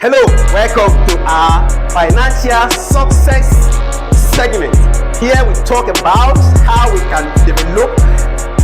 Hello, welcome to our financial success segment. Here we talk about how we can develop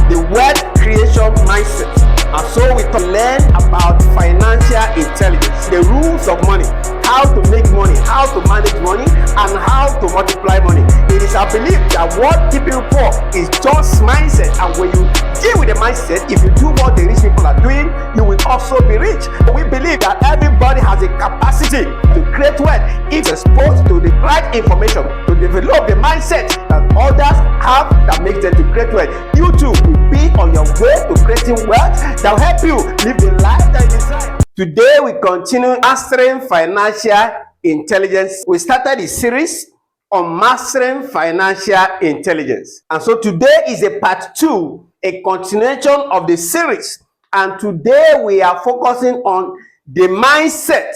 the wealth creation mindset. And so we learn about financial intelligence, the rules of money, how to make money, how to manage money, and how to multiply money. It is our belief that what keeping poor is just mindset, and when you deal with the mindset, if you do what the rich people are doing, you will also be rich. We believe that everybody has a capacity to create wealth if exposed to the right information to develop the mindset that others have that makes them to create wealth. You too will be on your way to creating wealth that will help you live the life that you desire. Today we continue mastering financial intelligence. We started a series on mastering financial intelligence, and so today is a part 2, a continuation of the series. And today we are focusing on the mindset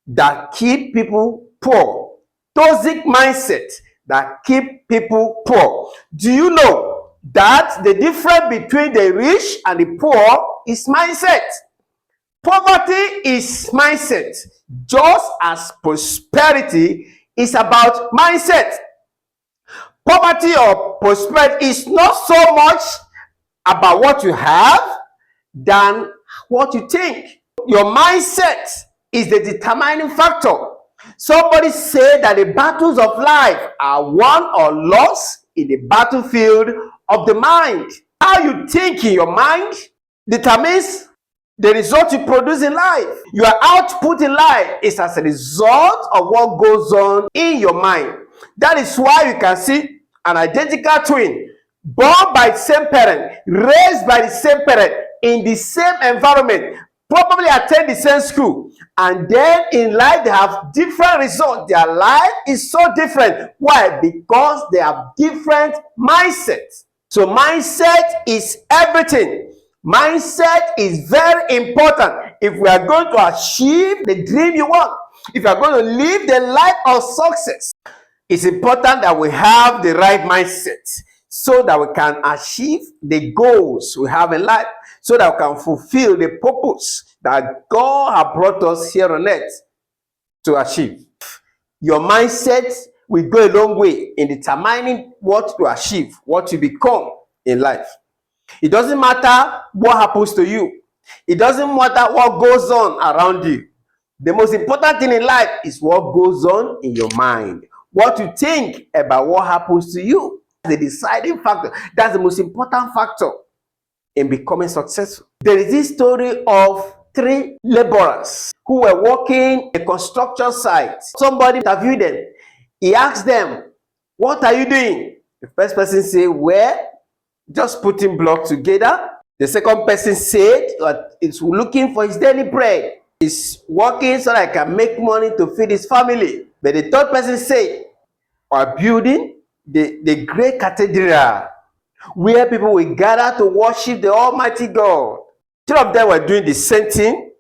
that keep people poor. Toxic mindset that keep people poor. Do you know that the difference between the rich and the poor is mindset? Poverty is mindset, just as prosperity is about mindset. Poverty or prosperity is not so much about what you have than what you think. Your mindset is the determining factor. Somebody said that the battles of life are won or lost in the battlefield of the mind. How you think in your mind determines the result you produce in life. Your output in life is as a result of what goes on in your mind. That is why you can see an identical twin, born by the same parent, raised by the same parent, in the same environment, probably attend the same school, and then in life they have different results. Their life is so different. Why? Because they have different mindsets. So mindset is everything. Mindset is very important if we are going to achieve the dream you want, if you are going to live the life of success. It's important that we have the right mindset so that we can achieve the goals we have in life, so that we can fulfill the purpose that God has brought us here on earth to achieve. Your mindset will go a long way in determining what to achieve, what to become in life. It doesn't matter what happens to you. It doesn't matter what goes on around you. The most important thing in life is what goes on in your mind. What you think about what happens to you. The deciding factor. That's the most important factor in becoming successful. There is this story of 3 laborers who were working a construction site. Somebody interviewed them. He asked them, "What are you doing?" The first person said, "Well, just putting blocks together." The second person said he's looking for his daily bread. He's working so that he can make money to feed his family. But the third person said, "We're building the great cathedral where people will gather to worship the Almighty God." 3 of them were doing the same thing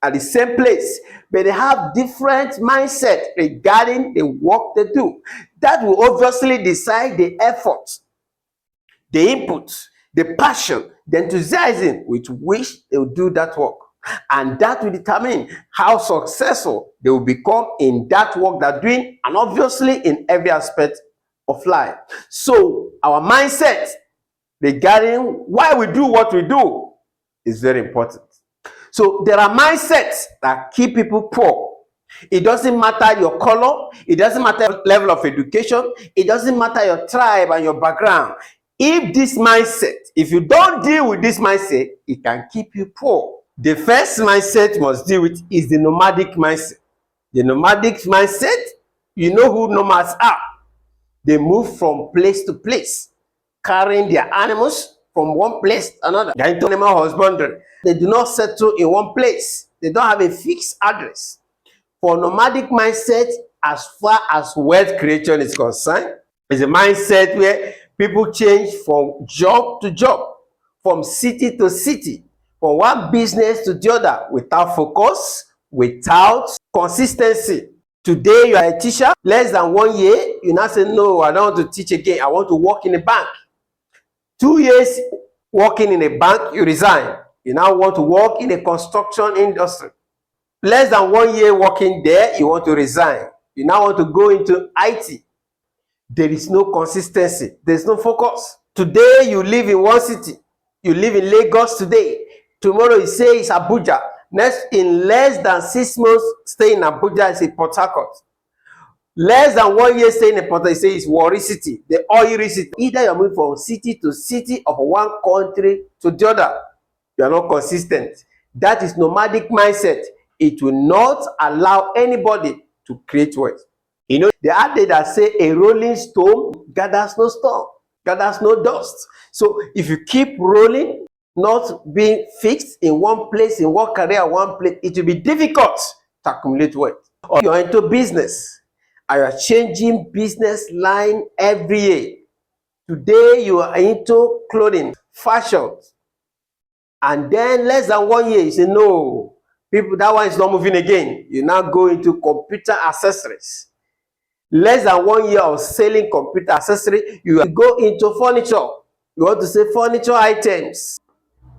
at the same place, but they have different mindset regarding the work they do. That will obviously decide the effort, the input, the passion, the enthusiasm with which they will do that work. And that will determine how successful they will become in that work they're doing, and obviously in every aspect of life. So our mindset regarding why we do what we do is very important. So there are mindsets that keep people poor. It doesn't matter your color, it doesn't matter your level of education, it doesn't matter your tribe and your background. If you don't deal with this mindset, it can keep you poor. The first mindset you must deal with is the nomadic mindset. The nomadic mindset, you know who nomads are. They move from place to place, carrying their animals from one place to another. They are into animal husbandry. They do not settle in one place. They don't have a fixed address. For nomadic mindset, as far as wealth creation is concerned, is a mindset where people change from job to job, from city to city, from one business to the other, without focus, without consistency. Today you are a teacher, less than 1 year, you now say, "No, I don't want to teach again, I want to work in a bank." 2 years working in a bank, you resign. You now want to work in a construction industry. Less than 1 year working there, you want to resign. You now want to go into IT. There is no consistency. There's no focus. Today, you live in one city. You live in Lagos today. Tomorrow, you say it's Abuja. Next, in less than 6 months, stay in Abuja, it's in Port Harcourt. Less than 1 year staying in Port Harcourt, you say it's Warri City, the oil city. Either you're moving from city to city, of one country to the other. You are not consistent. That is nomadic mindset. It will not allow anybody to create wealth. You know, the adage that say a rolling stone gathers no storm, gathers no dust. So if you keep rolling, not being fixed in one place, in one career, one place, it will be difficult to accumulate wealth. Or you're into business and you're changing business line every year. Today you are into clothing, fashion, and then less than 1 year, you say, no, people, that one is not moving again. You now go into computer accessories. Less than 1 year of selling computer accessory, you go into furniture. You want to say furniture items.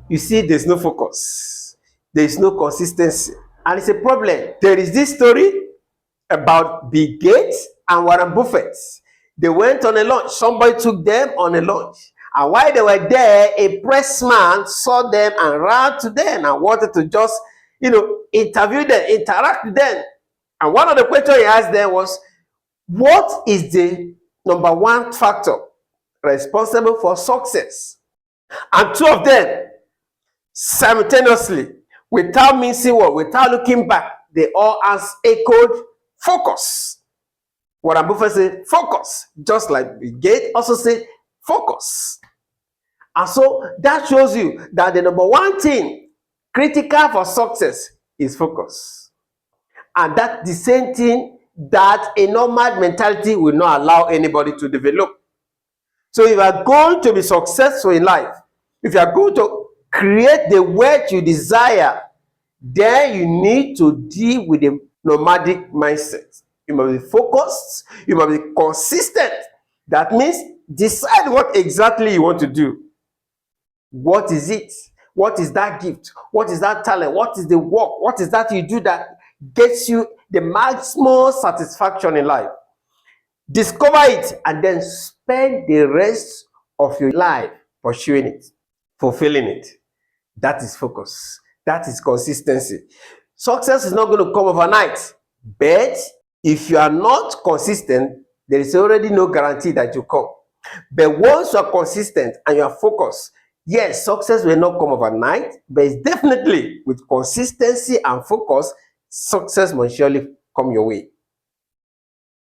You see, there's no focus. There's no consistency. And it's a problem. There is this story about Bill Gates and Warren Buffett. They went on a lunch. Somebody took them on a lunch. And while they were there, a pressman saw them and ran to them and wanted to just, interview them, interact with them. And one of the questions he asked them was, what is the number one factor responsible for success? And two of them, simultaneously, without missing word, without looking back, they all echoed focus. Warren Buffett said focus, just like Bill Gates also said focus. And so that shows you that the number one thing critical for success is focus. And that's the same thing that a nomad mentality will not allow anybody to develop. So if you are going to be successful in life, if you are going to create the wealth you desire, then you need to deal with a nomadic mindset. You must be focused, you must be consistent. That means decide what exactly you want to do. What is it? What is that gift? What is that talent? What is the work? What is that you do that gets you the maximum satisfaction in life? Discover it and then spend the rest of your life pursuing it, fulfilling it. That is focus. That is consistency. Success is not going to come overnight, but if you are not consistent, there is already no guarantee that you come. But once you are consistent and you are focused, yes, success will not come overnight, but it's definitely with consistency and focus, success must surely come your way,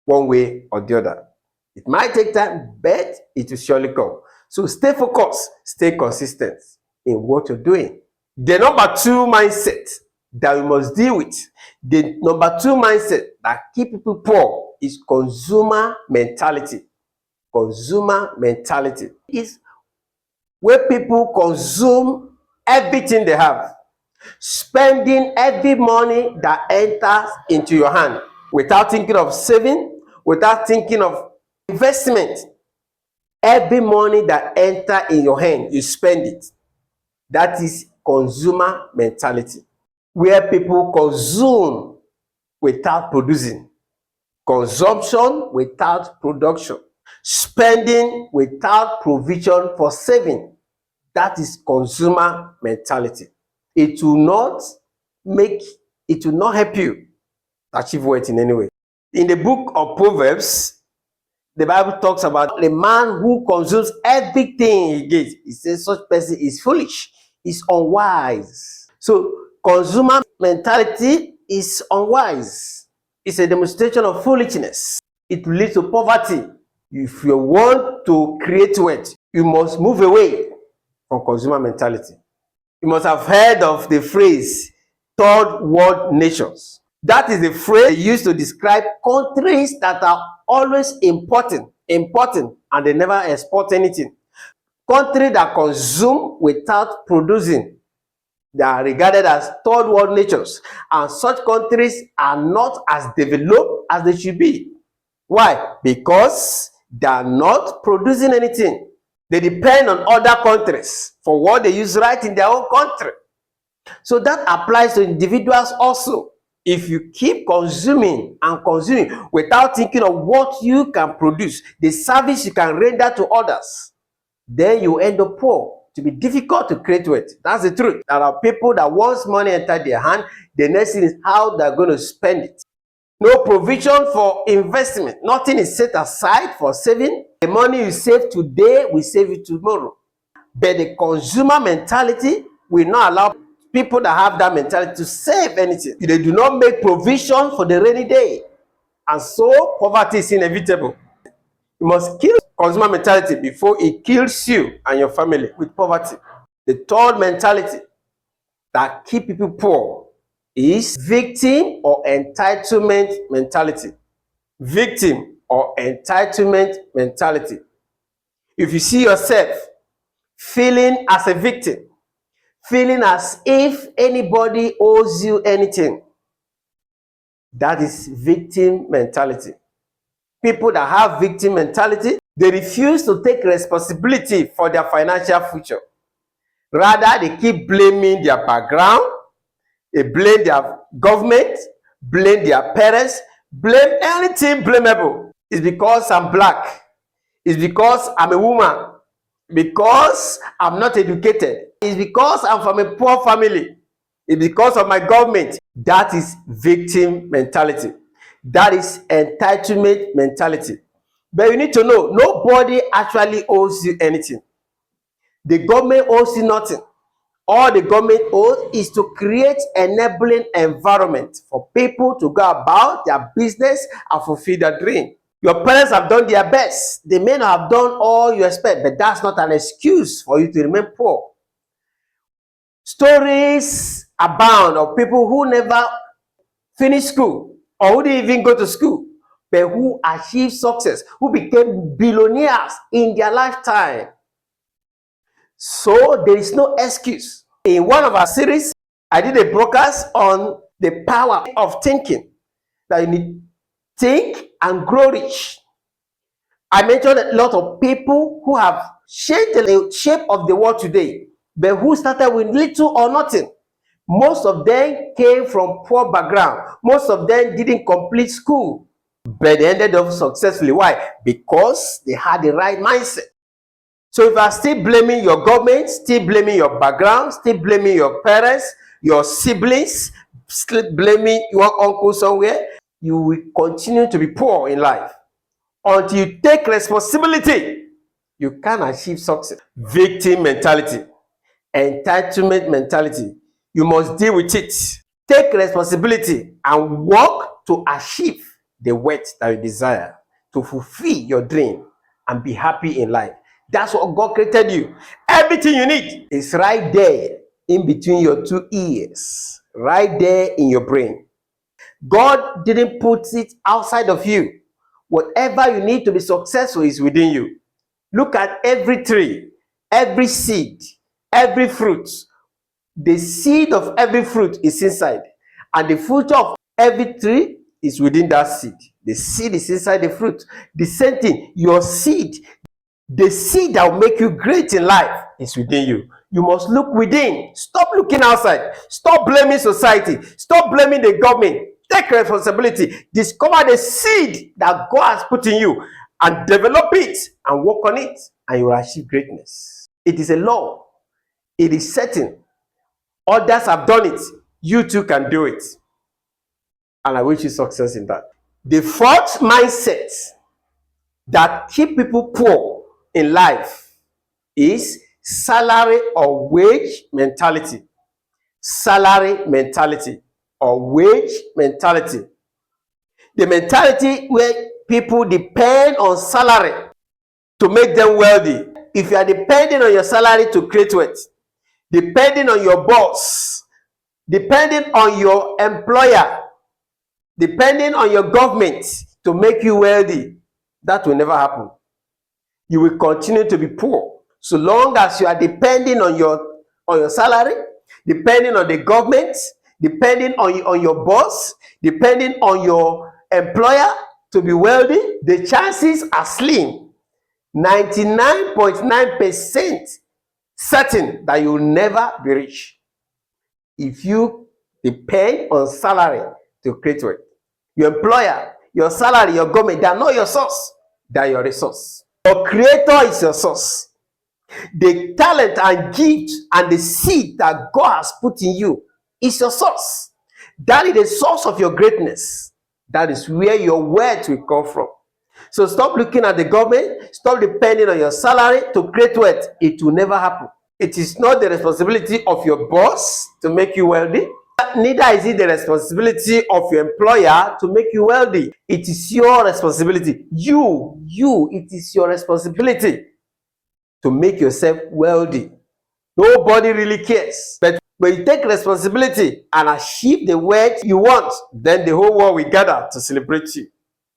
one way or the other. It might take time, but it will surely come. So stay focused, stay consistent in what you're doing. The number two mindset that we must deal with, the number two mindset that keep people poor is consumer mentality. Consumer mentality is where people consume everything they have, spending every money that enters into your hand without thinking of saving, without thinking of investment. Every money that enters in your hand, you spend it. That is consumer mentality, where people consume without producing, consumption without production, spending without provision for saving. That is consumer mentality. It will not help you achieve wealth in any way. In the book of Proverbs, the Bible talks about the man who consumes everything he gets. It says such person is foolish, is unwise. So consumer mentality is unwise. It's a demonstration of foolishness. It will lead to poverty. If you want to create wealth, you must move away from consumer mentality. You must have heard of the phrase third world nations. That is the phrase used to describe countries that are always importing, and they never export anything. Countries that consume without producing, they are regarded as third world nations, and such countries are not as developed as they should be. Why? Because they are not producing anything. They depend on other countries for what they use right in their own country. So that applies to individuals also. If you keep consuming and consuming without thinking of what you can produce, the service you can render to others, then you end up poor. To be difficult to create wealth. That's the truth. There are people that once money enter their hand, the next thing is how they're going to spend it. No provision for investment. Nothing is set aside for saving. The money you save today will save you tomorrow. But the consumer mentality will not allow people that have that mentality to save anything. They do not make provision for the rainy day. And so poverty is inevitable. You must kill consumer mentality before it kills you and your family with poverty. The third mentality that keeps people poor is victim or entitlement mentality. Victim or entitlement mentality. If you see yourself feeling as a victim, feeling as if anybody owes you anything, that is victim mentality. People that have victim mentality, they refuse to take responsibility for their financial future. Rather, they keep blaming their background, they blame their government, blame their parents, blame anything blamable. It's because I'm black. It's because I'm a woman. Because I'm not educated. It's because I'm from a poor family. It's because of my government. That is victim mentality. That is entitlement mentality. But you need to know, nobody actually owes you anything. The government owes you nothing. All the government owes is to create enabling environment for people to go about their business and fulfill their dream. Your parents have done their best. They may not have done all you expect, but that's not an excuse for you to remain poor. Stories abound of people who never finished school or who didn't even go to school, but who achieved success, who became billionaires in their lifetime. So there is no excuse. In one of our series, I did a broadcast on the power of thinking, that you need to think and grow rich. I mentioned a lot of people who have changed the shape of the world today, but who started with little or nothing. Most of them came from poor background. Most of them didn't complete school, but they ended up successfully. Why? Because they had the right mindset. So if you are still blaming your government, still blaming your background, still blaming your parents, your siblings, still blaming your uncle somewhere, you will continue to be poor in life. Until you take responsibility, you can achieve success. Victim mentality, entitlement mentality, you must deal with it. Take responsibility and work to achieve the wealth that you desire, to fulfill your dream and be happy in life. That's what God created you. Everything you need is right there in between your two ears, right there in your brain. God didn't put it outside of you. Whatever you need to be successful is within you. Look at every tree, every seed, every fruit. The seed of every fruit is inside, and the fruit of every tree is within that seed. The seed is inside the fruit. The same thing, your seed, the seed that will make you great in life is within you. You must look within. Stop looking outside. Stop blaming society. Stop blaming the government. Take responsibility. Discover the seed that God has put in you and develop it and work on it, and you will achieve greatness. It is a law. It is certain. Others have done it. You too can do it. And I wish you success in that. The fourth mindset that keep people poor in life is salary or wage mentality. Salary mentality or wage mentality. The mentality where people depend on salary to make them wealthy. If you are depending on your salary to create wealth, depending on your boss, depending on your employer, depending on your government to make you wealthy, that will never happen. You will continue to be poor so long as you are depending on your salary, depending on the government, depending on your boss, depending on your employer to be wealthy. The chances are slim. 99.9% certain that you will never be rich. If you depend on salary to create wealth. Your employer, your salary, your government, they are not your source. They are your resource. Your creator is your source. The talent and gift and the seed that God has put in you is your source. That is the source of your greatness. That is where your wealth will come from. So stop looking at the government. Stop depending on your salary to create wealth. It will never happen. It is not the responsibility of your boss to make you wealthy. Neither is it the responsibility of your employer to make you wealthy. It is your responsibility. It is your responsibility to make yourself wealthy. Nobody really cares. But when you take responsibility and achieve the wealth you want, then the whole world will gather to celebrate you.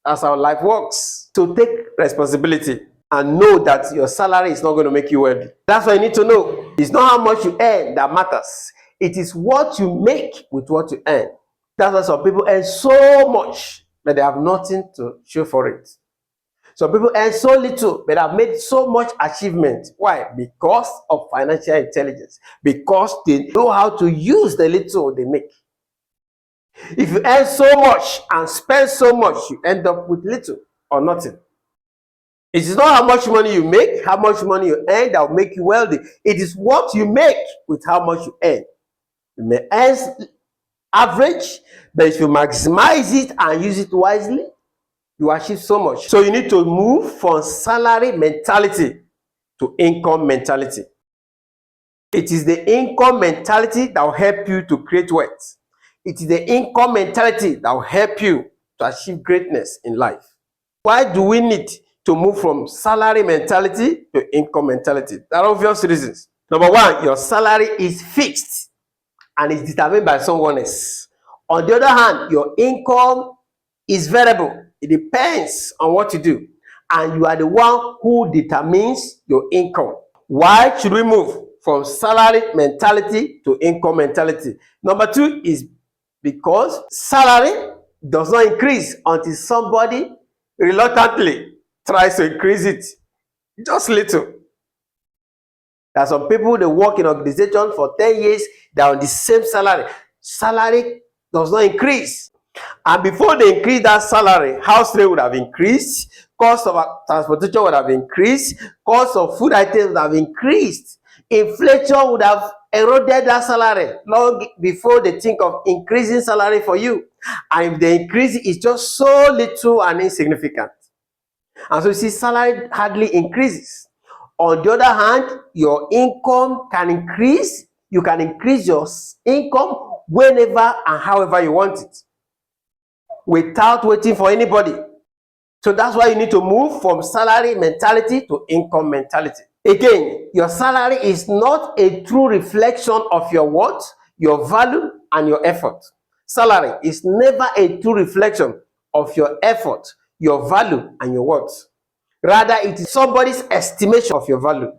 That's how life works. So take responsibility and know that your salary is not going to make you wealthy. That's what you need to know. It's not how much you earn that matters. It is what you make with what you earn. That's why some people earn so much, but they have nothing to show for it. Some people earn so little, but have made so much achievement. Why? Because of financial intelligence. Because they know how to use the little they make. If you earn so much and spend so much, you end up with little or nothing. It is not how much money you make, how much money you earn that will make you wealthy. It is what you make with how much you earn. You may earn average, but if you maximize it and use it wisely, you achieve so much. So you need to move from salary mentality to income mentality. It is the income mentality that will help you to create wealth. It is the income mentality that will help you to achieve greatness in life. Why do we need to move from salary mentality to income mentality? There are obvious reasons. Number one, your salary is fixed and is determined by someone else. On the other hand, your income is variable. It depends on what you do. And you are the one who determines your income. Why should we move from salary mentality to income mentality? Number two is because salary does not increase until somebody reluctantly tries to increase it. Just little. There are some people, they work in organization for 10 years, they're on the same salary. Salary does not increase. And before they increase that salary, house rent would have increased, cost of transportation would have increased, cost of food items would have increased. Inflation would have eroded that salary long before they think of increasing salary for you. And if they increase it, it's just so little and insignificant. And so you see, salary hardly increases. On the other hand, your income can increase. You can increase your income whenever and however you want it, without waiting for anybody. So that's why you need to move from salary mentality to income mentality. Again, your salary is not a true reflection of your worth, your value, and your effort. Salary is never a true reflection of your effort, your value, and your worth. Rather, it is somebody's estimation of your value.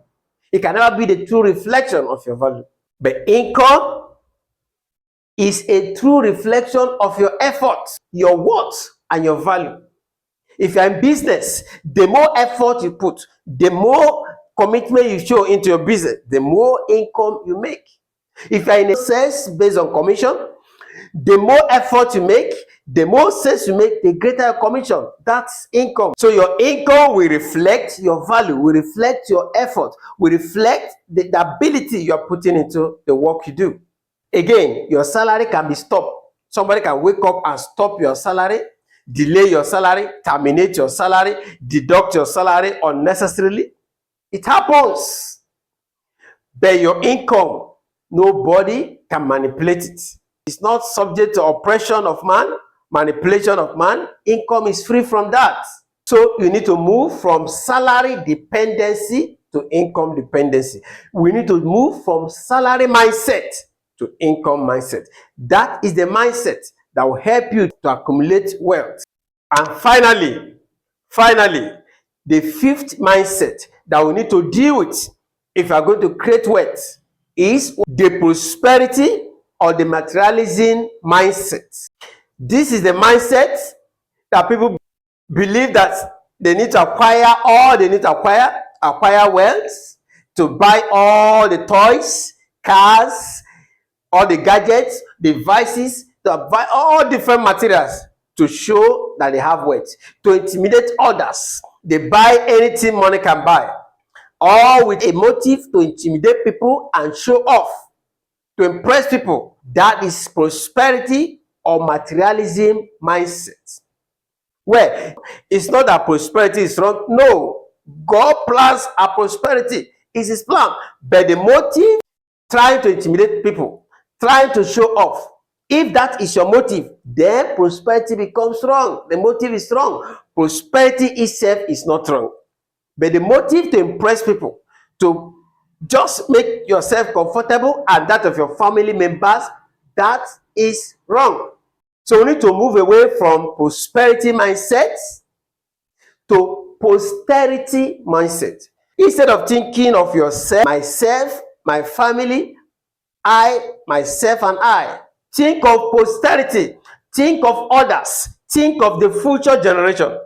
It can never be the true reflection of your value. But income is a true reflection of your effort, your worth, and your value. If you're in business, the more effort you put, the more commitment you show into your business, the more income you make. If you're in a sales based on commission, the more effort you make, the more sales you make, the greater your commission. That's income. So your income will reflect your value, will reflect your effort, will reflect the ability you're putting into the work you do. Again, your salary can be stopped. Somebody can wake up and stop your salary, delay your salary, terminate your salary, deduct your salary unnecessarily. It happens. But your income, nobody can manipulate it. It's not subject to oppression of man, manipulation of man. Income is free from that. So you need to move from salary dependency to income dependency. We need to move from salary mindset to income mindset. That is the mindset that will help you to accumulate wealth. And finally, the fifth mindset that we need to deal with if you are going to create wealth is the prosperity or the materialism mindset. This is the mindset that people believe that they need to acquire all they need to acquire wealth, to buy all the toys, cars, all the gadgets, devices to buy all different materials to show that they have wealth, to intimidate others. They buy anything money can buy, all with a motive to intimidate people and show off, to impress people. That is prosperity or materialism mindset. Well, it's not that prosperity is wrong. No, God plans our prosperity. It's his plan. But the motive, trying to intimidate people, trying to show off, if that is your motive, then prosperity becomes wrong. The motive is wrong. Prosperity itself is not wrong. But the motive to impress people, to just make yourself comfortable and that of your family members, that is wrong. So we need to move away from prosperity mindset to posterity mindset. Instead of thinking of yourself, myself, my family, I, myself, and I, think of posterity. Think of others. Think of the future generation.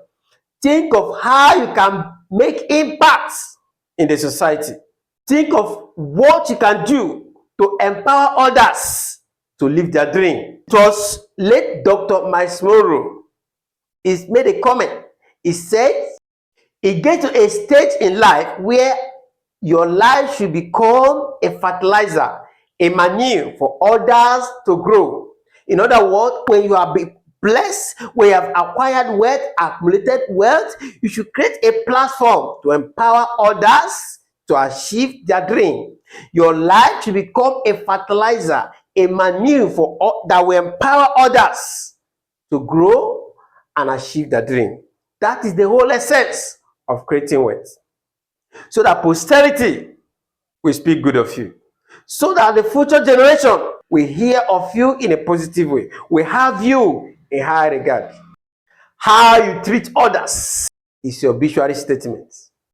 Think of how you can make impacts in the society. Think of what you can do to empower others to live their dream. It was late Dr. Miles Monroe. He made a comment. He said, it gets to a stage in life where your life should become a fertilizer, a manure for others to grow. In other words, when you are blessed, when you have acquired wealth, accumulated wealth, you should create a platform to empower others to achieve their dream. Your life should become a fertilizer, a manure for that will empower others to grow and achieve their dream. That is the whole essence of creating wealth. So that posterity will speak good of you. So that the future generation will hear of you in a positive way. We have you in high regard. How you treat others is your obituary statement.